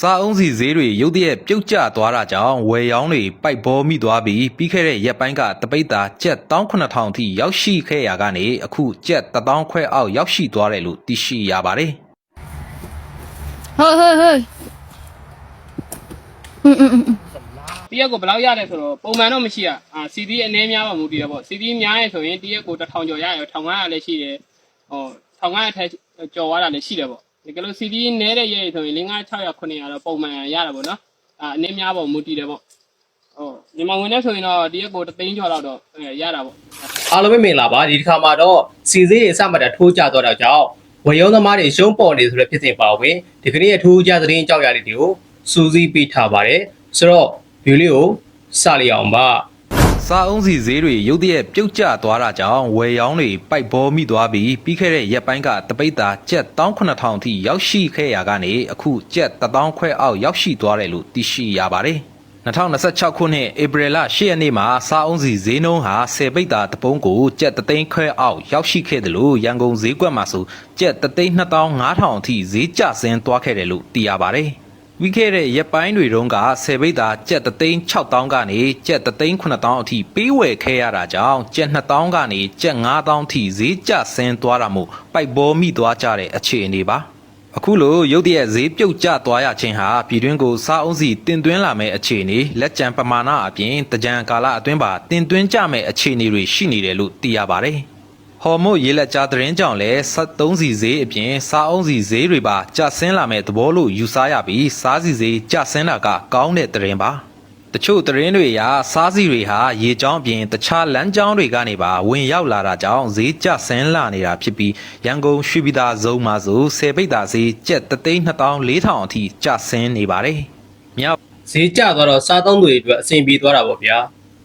စာအုံးစီဈေးတွေရုတ်တရက်ပြုတ်ကျသွားတာကြောင့်ဝယ်ရောင်းတွေပိုက်ဘောမိသွားပြီးပြီးခဲ့တဲ့ရက်ပိုင်းကတပိတ်တာကျပ်19000အထိရောက်ရှိခဲ့ရာကနေအခုကျပ်1000ခွဲအောက်ရောက်ရှိသွားတယ်လို့သိရှိရပါတယ် ဟိုတရက်ကိုဘယ်လောက်ရတယ်ဆိုတော့ပုံမှန်တော့မရှိရစီဒီအနေများပါမူတည်တယ်ပေါ့စီဒီများရဲဆိုရင်တရက်ကို1000ကျော်ရရ1500လည်းရှိတယ်ဟို1500ထက်ကျော်သွားတာလည်းရှိတယ်ပေါ့ဒီကလို့စီဒီနဲတဲ့ရဲဆိုရင်5 600 900တော့ပုံမှန်ရတာပေါ့နော်အနေများပါမူတည်တယ်ပေါ့မြန်မာဝင်နေဆိုရင်တော့တရက်ကို3သိန်းကျော်လောက်တော့ရတာပေါ့ အားလုံးပဲမင်္ဂလာပါဒီတစ်ခါမှာတော့စီစေးတွေအစမှတ်တာထိုးကြတော့တာကြောင့်ဝယ်ရောင်းသမားတွေရှုံးပေါ်နေဆိုတဲ့ဖြစ်စဉ်ပါဝင်ဒီကနေ့အထူးကြသတင်းကြောက်ရလေးတွေကိုစူးစီးပေးထားပါတယ်ဆိုတော့ဗီဒီယိုလေးကိုစလိုက်အောင်ပါ စာအုံးစီဈေးတွေရုတ်တရက်ပြုတ်ကျသွားတာကြောင့်ဝယ်ရောင်းတွေပိုက်ဘောမိသွားပြီးပြီးခဲ့တဲ့ရက်ပိုင်းကတပိတ်တာကျပ်19000အထိရောက်ရှိခဲ့ရာကနေအခုကျပ်1000ခွဲအောက်ရောက်ရှိသွားတယ်လို့သိရှိရပါတယ်2026ခုနှစ်ဧပြီလ10ရက်နေ့မှာစာအုံးစီဈေးနှုန်းဟာ10ပိတ်တာတပုံးကိုကျပ်3သိန်းခွဲအောက်ရောက်ရှိခဲ့တယ်လို့ရန်ကုန်ဈေးကွက်မှာဆိုကျပ်3သိန်း2500အထိဈေးကျဆင်းသွားခဲ့တယ်လို့သိရပါတယ်ပြီးခဲ့တဲ့ရက်ပိုင်းတွေတုန်းက10ပိတ်တာကျပ်3သိန်း6000ကနေကျပ်3သိန်း9000အထိပေးဝယ်ခဲ့ရတာကြောင့်ကျပ်2000ကနေကျပ်9000အထိဈေးကျဆင်းသွားတာမို့ပိုက်ဘောမိသွားကြတဲ့အခြေအနေပါအခုလိုရုတ်တရက်ဈေးပြုတ်ကျသွားရခြင်းဟာပြည်တွင်းကိုစားအုံးစီတင်သွင်းလာမဲ့အခြေအနေလက်ကျန်ပမာဏအပြင်တကြံကာလအတွင်းပါတင်သွင်းကြမဲ့အခြေအနေတွေရှိနေတယ်လို့သိရပါတယ်ဟော်မို့ရေလက်ကြားသတင်းကြောင့်လည်း73စီဈေးအပြင်စားအုံးစီဈေးတွေပါကျဆင်းလာမဲ့သဘောလို့ယူဆရပြီးစားစီဈေးကျဆင်းတာကကောင်းတဲ့သတင်းပါတချို့သတင်းတွေအရစားစီတွေဟာရေကြောင်းအပြင်တခြားလမ်းကြောင်းတွေကနေပါဝင်ရောက်လာတာကြောင့်ဈေးကျဆင်းလာနေတာဖြစ်ပြီးရန်ကုန်ရွှေပြည်သာဇုံမှာဆို10ပိတ်တာဈေးကျပ်32400အထိကျဆင်းနေပါတယ်မြောက် ဈေးကျသွားတော့စားသုံးသူတွေအတွက်အဆင်ပြေသွားတာပေါ့ဗျာ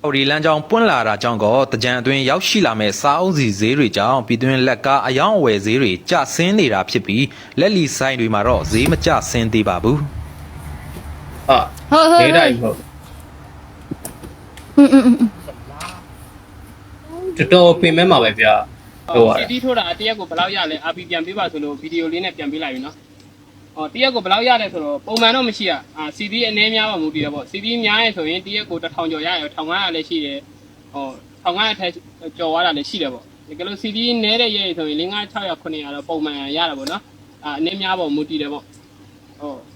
အော်ဒီလမ်းကြောင်းပွင့်လာတာကြောင့်ကောတကြံအတွင်းရောက်ရှိလာမဲ့စားအုံးစီဈေးတွေကြောင့်ပြည်တွင်းလက်ကားအယောင်အဝယ်ဈေးတွေကျဆင်းနေတာဖြစ်ပြီးလက်လီဆိုင်တွေမှာတော့ဈေးမကျဆင်းသေးပါဘူး ဟာဒေတာကြီးဟုတ်တော်ပင်မဲ့မှာပဲဗျာဟုတ်ပါ စီဒီထိုးတာတရက်ကိုဘယ်လောက်ရလဲRPပြန်ပေးပါဆိုလို့ဗီဒီယိုလေးနဲ့ပြန်ပေးလိုက်ပြီနော်တရက်ကိုဘယ်လောက်ရလဲဆိုတော့ပုံမှန်တော့မရှိရစီဒီအနေများပါမူတည်တယ်ပေါ့စီဒီများရဲဆိုရင်တရက်ကို1000ကျော်ရရ1500လည်းရှိတယ်1500ထက်ကျော်သွားတာလည်းရှိတယ်ပေါ့ဒီကလို့စီဒီနဲတဲ့ရဲဆိုရင်5 600 900တော့ပုံမှန်ရတာပေါ့နော်အနေများပါမူတည်တယ်ပေါ့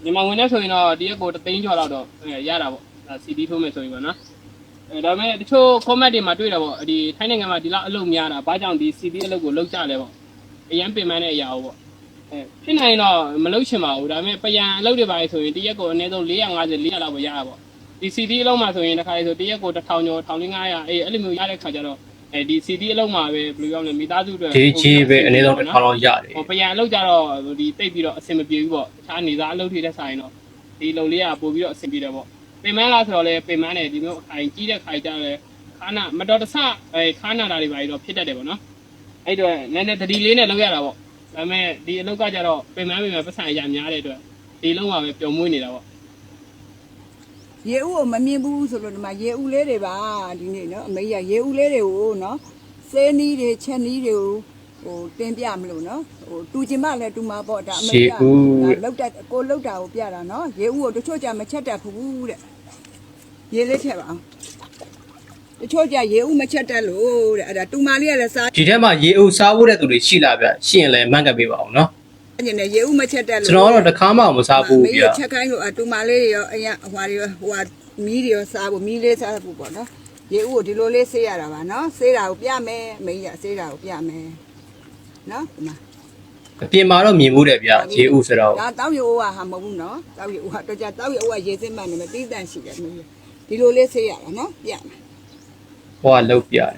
မြန်မာဝင်နေဆိုရင်တော့တရက်ကို3သိန်းကျော်လောက်တော့ရတာပေါ့စီဒီထိုးမယ်ဆိုရင်ပေါ့နော်ဒါပေမဲ့တချို့ comment တွေမှာတွေ့တယ်ပေါ့ဒီထိုင်းနိုင်ငံမှာဒီလောက်အလုပ်များတာဘာကြောင့်ဒီ CD အလုပ်ကိုလုပ်ကြလဲပေါ့အရန်ပင်ပန်းတဲ့အရာပေါ့ဖြစ်နိုင်တော့မလုပ်ချင်ပါဘူးဒါပေမဲ့ပယံအလုပ်တွေပါဆိုရင်တရက်ကိုအနည်းဆုံး450 400လောက်ပဲရတာပေါ့ဒီ CD အလုပ်မှာဆိုရင်တစ်ခါလေဆိုတရက်ကို1000ကျော်1500အဲ့လိုမျိုးရတဲ့ခါကျတော့ဒီ CD အလုပ်မှာပဲဘယ်လိုပြောမလဲမိသားစုအတွက် ဒီကြီးပဲအနည်းဆုံး1000လောက်ရတယ် ပယံအလုပ်ကြတော့ဒီတိတ်ပြီးတော့အဆင်မပြေဘူးပေါ့တခြားနေသားအလုပ်တွေတက်ဆိုင်တော့ဒီလုံလေးကပို့ပြီးတော့အဆင်ပြေတယ်ပေါ့ပင်မလားဆိုတော့လေပင်မတယ်ဒီမျိုးအခိုင်ကြီးတဲ့ခိုင်ကြတယ်ခါနာမတော်တဆခါနာတာတွေပါပြီးတော့ဖြစ်တတ်တယ်ပေါ့နော်အဲ့တော့နည်းနည်းတတိလေးနဲ့လုပ်ရတာပေါ့ဒါပေမဲ့ဒီအလုပ်ကကြတော့ပင်မပတ်ဆိုင်အရာများတဲ့အတွက်ဒီလုံးမှာပဲပျော်မွေးနေတာပေါ့ ရေဦးကိုမမြင်ဘူးဆိုလို့ဒီမှာရေဦးလေးတွေပါဒီနေ့နော်အမေကြီးရေဦးလေးတွေကိုနော်စေးနီးတွေချက်နီးတွေကိုဟိုတင်ပြမလို့နော်ဟိုတူကျင်မလည်းတူမှာပေါ့ဒါအမေကြီးလောက်တက်ကိုလောက်တာကိုပြတာနော်ရေဦးကိုတချို့ကြမချက်တတ်ဘူးတဲ့ရေလေးချက်ပါအောင်တချို့ကြရေဦးမချက်တတ်လို့တဲ့အဲ့ဒါတူမလေးကလည်းစား ဒီထဲမှာရေအုပ်စားဖို့တဲ့သူတွေရှိလာဗျရှရင်လည်းမှန်ကပ်ပေးပါအောင်နော် ညနေရေဦးမချက်တတ်လို့ ကျွန်တော်ကတော့တခါမှမစားဘူးဗျ မေးချက်ခိုင်းလို့တူမလေးတွေရောအရင်ဟွာတွေဟိုမီးတွေရောစားဖို့မီးလေးစားဖို့ပေါ့နော်ရေဦးကိုဒီလိုလေးဆေးရတာပါနော်ဆေးတာကိုပြမယ်မေးရဆေးတာကိုပြမယ်နော်ဒီမှာ အပြင်မှာတော့မြင်မှုတယ်ဗျရေအုပ်ဆိုတော့ ဒါတောက်ရိုးကဟာမဟုတ်ဘူးနော်တောက်ရိုးကတော့ကြာတောက်ရိုးကရေစင်းမှန်နေမယ်တီးတန့်ရှိတယ်မေးဒီလိုလေးဆေးရတာနော်ပြမယ် ဟိုကလောက်ပြတယ်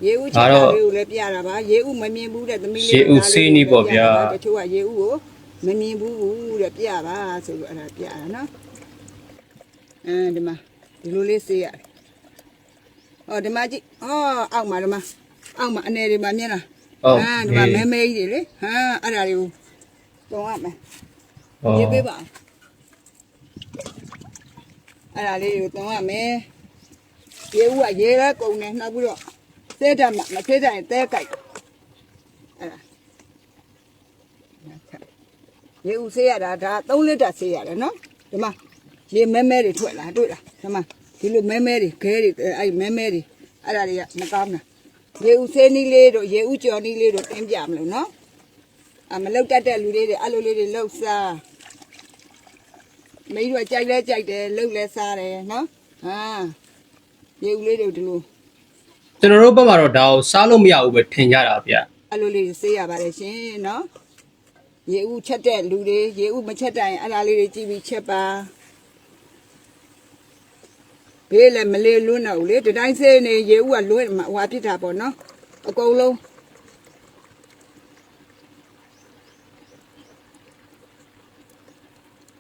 ရေဦးချက်တာလေးကိုလည်းပြတာပါရေဦးမမြင်ဘူးတဲ့သမီးလေးတချို့ကရေဦးကိုမမြင်ဘူးတဲ့ပြပါဆိုလို့အဲ့ဒါပြတာနော်ဒီမှာဒီလိုလေးဆေးရတယ်ဟောဒီမှာကြည့်ဟောအောက်မှာဒီမှာအောက်မှာအနေတွေမှာမြင်လားဒီမှာမဲမဲကြီးတွေလေအဲ့ဒါတွေကိုတုံးရမယ်ရေးပေးပါအဲ့ဒါလေးကိုတုံးရမယ်ရေဦးကရေလဲကုန်နေနောက်ပြီးတော့သဲတက်မှာမသေးတဲ့သဲကြိုက်အဲ့ဒါ ရေဦးဆေးရတာဒါ3လီတာဆေးရတယ်နော်ဒီမှာရေမဲတွေထွက်လာတွေ့လားဒီမှာဒီလိုမဲတွေခဲတွေအဲ့မဲတွေအဲ့ဒါတွေကမကောင်းတာရေဦးဆေးနီးလေးတို့ရေဦးကြော်နီးလေးတို့တင်းပြမလို့နော်မလောက်တတ်တဲ့လူတွေအဲ့လိုလေးတွေလှုပ်စားမိတို့ကြိုက်လဲကြိုက်တယ်လှုပ်လဲစားတယ်နော်ရေဦးလေးတွေဒီလို ကျွန်တော်တို့ဘက်မှာတော့ဒါကိုစားလို့မရဘူးပဲထင်ကြတာဗျာ အဲ့လိုလေးဆေးရပါတယ်ရှင်နော်ရေဦးချက်တဲ့လူတွေရေဦးမချက်တိုင်အဲ့ဒါလေးတွေကြည့်ပြီးချက်ပါဘေးလည်းမလေးလွန်းတော့ဘူးလေဒီတိုင်းဆေးနေရေဦးကလွန်းဟွာပြစ်တာပေါ့နော်အကုန်လုံး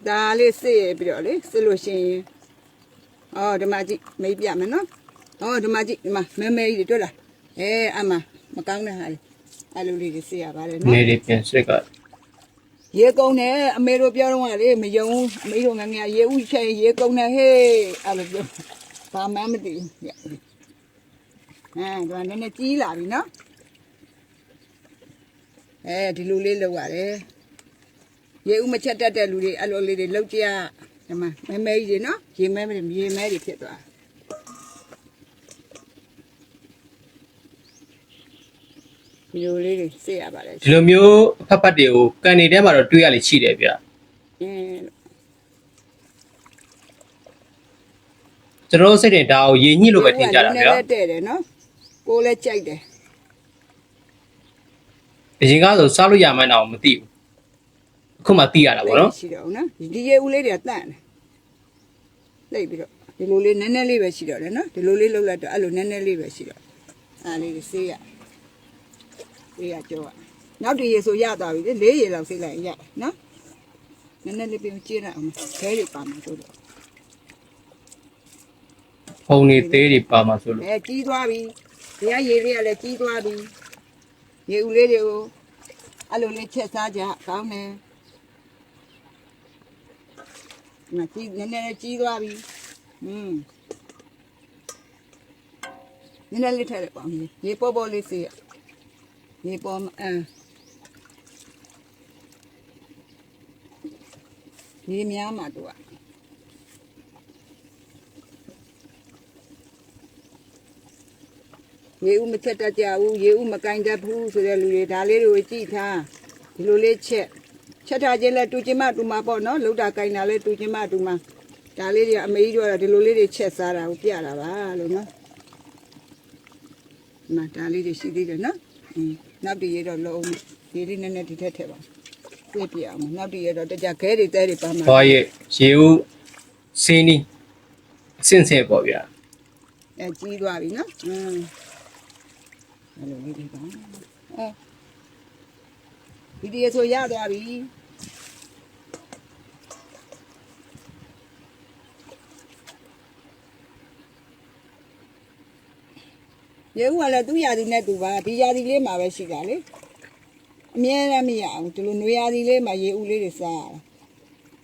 ဒါလေးဆေးရပြီးတော့လေဆေးလို့ရှိရင်ဒီမှာကြည့်မေးပြမယ်နော်ဒီမှာကြည့်ဒီမှာမဲကြီးတွေတွေ့လားအမမကောင်းတဲ့ဟာလေအဲ့လိုလေးတွေဆေးရပါတယ်နော် နေလေးပြန်စစ်က ရေကုန်တယ်အမေတို့ပြောတော့ကလေမယုံအမေတို့ငငယ်ရေဦးချင်ရေကုန်တယ်ဟေးအဲ့လိုပြောဘာမှမသိဘူးဒါနည်းနည်းကြီးလာပြီနော်ဒီလိုလေးလောက်ရတယ်ရေဦးမချက်တတ်တဲ့လူတွေအဲ့လိုလေးတွေလောက်ကြဒီမှာမဲကြီးတွေနော်ရေမဲတွေဖြစ်သွားဒီလိုလေးတွေစေးရပါတယ် ဒီလိုမျိုးဖတ်ဖတ်တွေကိုကန်နေထဲမှာတော့တွေးရလေရှိတယ်ဗျာကျွန်တော်စိတ်တင်ဒါကိုရေညှိလို့ပဲထင်ကြတာဗျာ တဲ့တယ်နော်ကိုလည်းကြိုက်တယ် အရင်ကဆိုစားလို့ရမှန်းတော့မသိဘူးအခုမှသိရတာပေါ့နော် ရှိတော့နော်ဒီရေဦးလေးတွေကတန့်တယ်လိတ်ပြီးတော့ဒီလိုလေးနည်းနည်းလေးပဲရှိတော့တယ်နော်ဒီလိုလေးလှုပ်လိုက်တော့အဲ့လိုနည်းနည်းလေးပဲရှိတော့အဲ့လေးစေးရကြောက်နောက်တရေဆိုရသွားပြီလေ4ရေလောက်စေးလိုက်ရနော်နည်းနည်းလေးပြင်ကျင်းရအောင်ခဲတွေပါမှာဆိုတော့ ဖုံနေသေးတွေပါမှာဆိုလို့ ကြီးသွားပြီဒီကရေလေးကလည်းကြီးသွားပြီရေဦးလေးတွေကိုအဲ့လိုလေးချက်စားကြကောင်းတယ်မကြီးနည်းနည်းကြီးသွားပြီနည်းနည်းလေးထည့်လိုက်ပါဦးရေပေါ်လေးစေးရေပေါ်ရေများမှာတော့ရေဦးမချက်တတ်ကြဘူးရေဦးမကင်တတ်ဘူးဆိုတဲ့လူတွေဒါလေးတွေကိုကြည့်ထားဒီလိုလေးချက်ထားခြင်းလဲတူချင်းမတူမှာပေါ့နော်လှုပ်တာကင်တာလဲတူချင်းမတူမှာဒါလေးတွေအမေကြီးတို့ကဒီလိုလေးတွေချက်စားတာကိုပြတာပါလို့နော်မဒါလေးတွေရှိသေးတယ်နော်နောက်တည်းရတော့လုံးဒီလေးနည်းနည်းဒီထက်ထည့်ပါပြပြအောင်နောက်တည်းရတော့တကြခဲတွေတဲတွေပါမှာ ဟောရေဦးစင်းနီးအစင်ဆဲပေါ့ဗျာ ကြီးသွားပြီနော်အဲ့လိုလေးတွေပါဒီတည်းဆိုရသွားပြီရေဦးကလည်းသူ့ရာသီနဲ့သူပါဒီရာသီလေးမှာပဲရှိတာလေအမြဲတမ်းမရအောင်ဒီလိုနွေရာသီလေးမှာရေဦးလေးတွေစားရတာ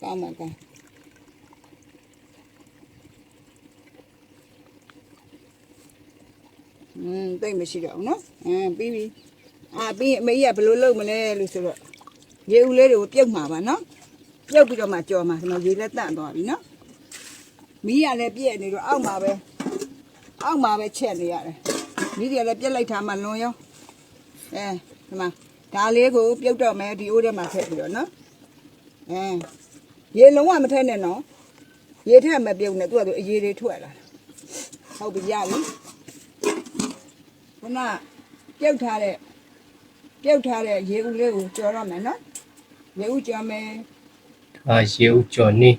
ကောင်းမှာကောင်းတိတ်မရှိတော့ဘူးနော်ပြီးပြီပြီးအမေကြီးကဘယ်လိုလုပ်မလဲလို့ဆိုတော့ရေဦးလေးတွေကိုပြုတ်မှာပါနော်ပြုတ်ပြီးတော့မှကြော်မှာဒီမှာရေလက်တန့်သွားပြီနော်မီးရလည်းပြည့်နေတော့အောက်မှာပဲချက်နေရတယ်မီးတွေလည်းပြက်လိုက်ထားမှလွန်ရောဒီမှာဒါလေးကိုပြုတ်တော့မယ်ဒီအိုးထဲမှာထည့်ပြီးတော့နော်ရေလုံးဝမထည့်နဲ့နော်ရေထည့်မပြုတ်နဲ့သူကသူအရေတွေထွက်လာဟုတ်ပြီရပြီခုနပြုတ်ထားတဲ့ရေဦးလေးကိုကြော်ရမယ်နော်ရေဦးကြော်မယ်ရေဦးကြော်နေ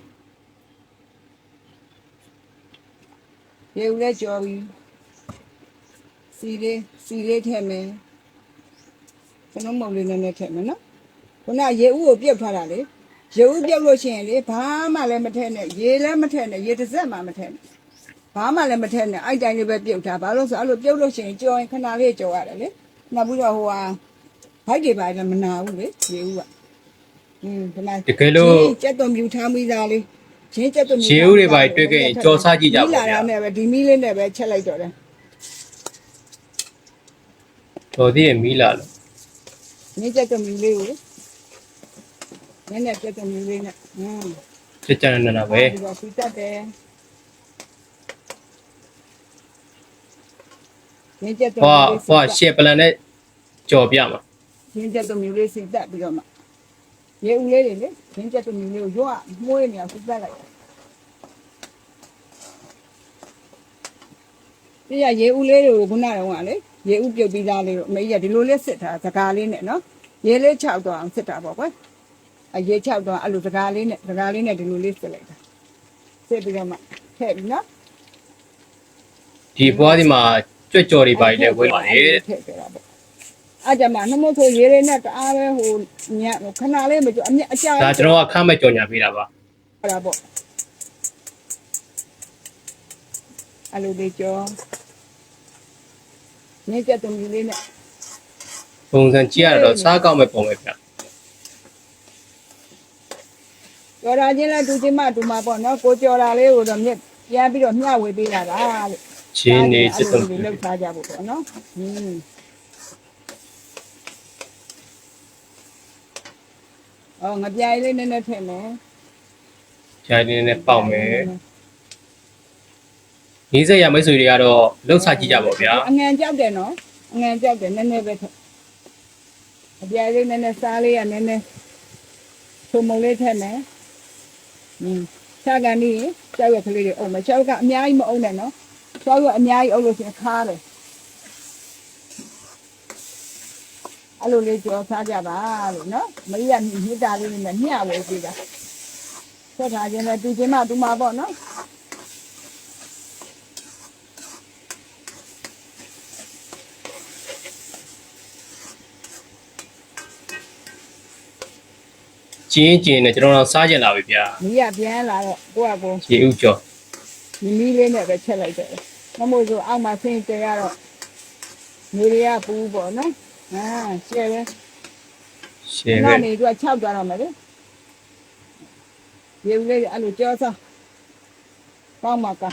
ရေဦးလေးကြော်ပြီစီလေးထည့်မယ်ကျွန်တော်မုံလေးနည်းနည်းထည့်မယ်နော်ခုနရေဦးကိုပြုတ်ထားတာလေရေဦးပြုတ်လို့ရှိရင်လေဘာမှလည်းမထည့်နဲ့ရေလည်းမထည့်နဲ့ရေတစ်စက်မှမထည့်နဲ့ဘာမှလည်းမထည့်နဲ့အဲ့တိုင်းလေးပဲပြုတ်ထားဘာလို့ဆိုအဲ့လိုပြုတ်လို့ရှိရင်ကြော်ရင်ခဏလေးကြော်ရတယ်လေနောက်ပြီးတော့ဟိုဟာဘိုက်တွေပါလည်းမနာဘူးလေရေဦးကဒီမှာတကယ်လို့ ကျက်သွန်ပြူထားမိသားလေးချင်းကျက်သွန် ရေဦးတွေပါတွေ့ခဲ့ရင်ကြော်စားကြည့်ကြပါဗျာ ဒီလာတာနဲ့ပဲဒီမီးလေးနဲ့ပဲချက်လိုက်တော့တယ် တော်သေးရဲ့မီးလာလို့ မင်းကျက်ကမီးလေးကို နည်းနည်းပြတ်တဲ့မျိုးလေးနဲ့ ကြကြနနပဲ ဒီတော့စီတက်တယ်ရင်းချက်တဲ့ ဟောဟောရှေ့ပလန်နဲ့ကြော်ပြမှာ ရင်းချက်တဲ့မျိုးလေးစီတက်ပြီးတော့မှရေဦးလေးတွေလေရင်းချက်တဲ့မျိုးလေးကိုရွတ်မွေးနေအောင်စီတက်လိုက်ဒီရရေဦးလေးတွေကိုခုနကတော့ကလေရေဦးပြုတ်ပြီးသားလေးတော့အမေကြီးကဒီလိုလေးစစ်ထားစကားလေးနဲ့နော်ရေလေး6တော့အောင်စစ်တာပေါ့ကွယ်အရေ6တော့အဲ့လိုစကားလေးနဲ့ဒီလိုလေးစစ်လိုက်တာစစ်ပြီးတော့မှထည့်ပြီနော် ဒီဘွားဒီမှာကြွကြော်တွေပါလေဝဲပါတယ်တဲ့ ထည့်ကြတာပေါ့အဲ့ကြမှာနှမို့ဆိုရေလေးနဲ့တအားပဲဟိုညက်ခဏလေးမကြအမြအကြာ ဒါကျွန်တော်ကခမ်းမဲ့ကြော်ညာပေးတာပါ အဲ့ဒါပေါ့အဲ့လိုလေးကြောနေကြတဲ့မျိုးလေးနဲ့ ပုံစံကြည့်ရတော့စားကောက်မဲ့ပုံပဲဗျ ကြော်တာချင်းလဲတူချင်းမတူမှာပေါ့နော်ကိုကြော်တာလေးကိုတော့မြက်ပြန်ပြီးတော့မျှဝေပေးတာလားလို့ ချင်းနေစစ်တုံး အဲ့လိုလောက်ထားကြဖို့ပေါ့နော်အော်ငပြိုင်လေးနည်းနည်းထည့်မယ် ဂျာနေနဲ့ပေါက်မယ်နီးစက်ရမိတ်ဆွေတွေကတော့လှုပ်စားကြည့်ကြပါဗျာ အငံကြောက်တယ်နော်အငံကြောက်တယ်နည်းနည်းပဲထည့်အပြားလေးနည်းနည်းစားလေးကနည်းနည်းထုံမုံလေးထည့်မယ်စားကန်ဒီကြောက်ရကလေးတွေအုံမကြောက်ကအများကြီးမအုံနဲ့နော်ကြောက်ရအများကြီးအုံလို့ရှင်ခါတယ်အဲ့လိုလေးကြောစားကြပါလို့နော်မရိယာမြစ်တာလေးနဲ့မျှဝေပေးတာဆက်ထားခြင်းနဲ့တူချင်းမတူမှာပေါ့နော်ကျင်းကျင်းနဲ့ကျွန်တော်တို့စားကြလာပြီဗျာ မီးရပြန်လာတော့ကိုကကို ရေဥကြော် မီးလေးနဲ့ပဲချက်လိုက်တယ်မမို့ဆိုအောက်မှာဆင်းကြရတော့နေရပူပေါ့နော်ရှယ်ပဲ ရှယ် နာ ပဲ နေသူက6သွားတော့မယ်လေရေဦးလေးအဲ့လိုကြောစားပေါင်းမှာက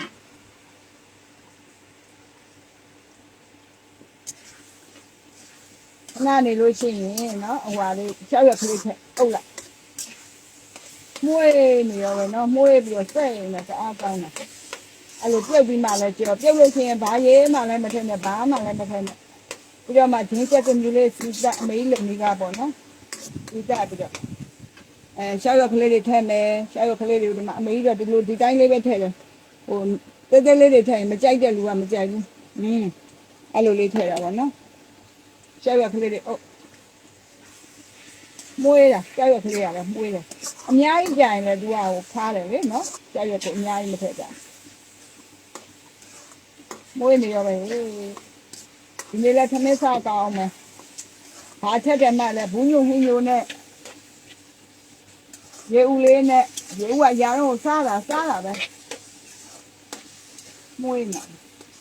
နာနေလို့ရှိရင်နော်အဟွာလေး6ရက်ကလေးထက်အုပ်လိုက်မွေးနေရောပဲနော်မွေးပြီးတော့စက်ရင်လည်းတအားကောင်းတယ်အဲ့လိုပြုတ်ပြီးမှလည်းကြောပြုတ်လို့ရှိရင်ဘာရေးမှလည်းမထည့်နဲ့ဘာမှလည်းမထည့်နဲ့ပြီးတော့မှဂျင်းချက်ကမျိုးလေးစီစအမေးလုံနေကပေါ့နော်စီစပြီးတော့ရှောက်ရက်ကလေးတွေထည့်မယ်ရှောက်ရက်ကလေးတွေဒီမှာအမေကြီးတော့ဒီလိုဒီတိုင်းလေးပဲထည့်တယ်ဟိုတဲတဲလေးတွေထည့်ရင်မကြိုက်တဲ့လူကမကြိုက်ဘူးအဲ့လိုလေးထည့်တာပေါ့နော်ရှောက်ရက်ကလေးတွေအုပ်မွေးတာရှောက်ရက်ကလေးကလည်းမွေးတယ်အများကြီးကြရင်လည်းသူကဟိုဖားတယ်လေနော်ရှောက်ရက်ကိုအများကြီးမထည့်ကြမွေးနေရောပဲဒီနေ့လည်းသမင်းစားကောင်းမယ်ဘာထက်တယ်မှလည်းဘူးညိုဟင်းညိုနဲ့ရေဦးလေးနဲ့ရေဦးကရာတော့စားတာပဲမွေးနေ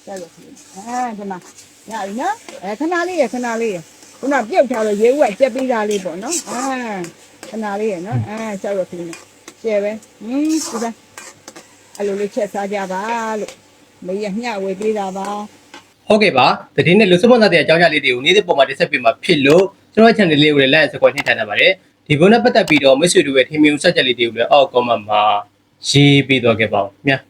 တယ်ရပြီဒီမှာရပြီနော်ခဏလေးရခုနပြုတ်ထားလို့ရေဦးကကြက်ပြီးသားလေးပေါ့နော်ခဏလေးရနော်ဆောက်ရခင်းကျဲပဲဒီကအဲ့လိုလေးချက်စားကြပါလို့မေးရမျှဝေပေးတာပါ ဟုတ်ကဲ့ပါတတိနဲ့လူစပွန်ဆာတဲ့အကြောင်းအရာလေးတွေကိုနေ့စဉ်ပုံမှာတင်ဆက်ပေးမှာဖြစ်လို့ကျွန်တော် channel လေးကိုလည်း like စကွန်နှိမ့်ထားပါတယ်ဒီဘုန်းနဲ့ပတ်သက်ပြီးတော့မိတ်ဆွေတို့ရဲ့ထင်မြင်ဆက်ချက်လေးတွေကိုလည်းအောက် comment မှာရေးပေးတော့ခဲ့ပါဦးမြတ်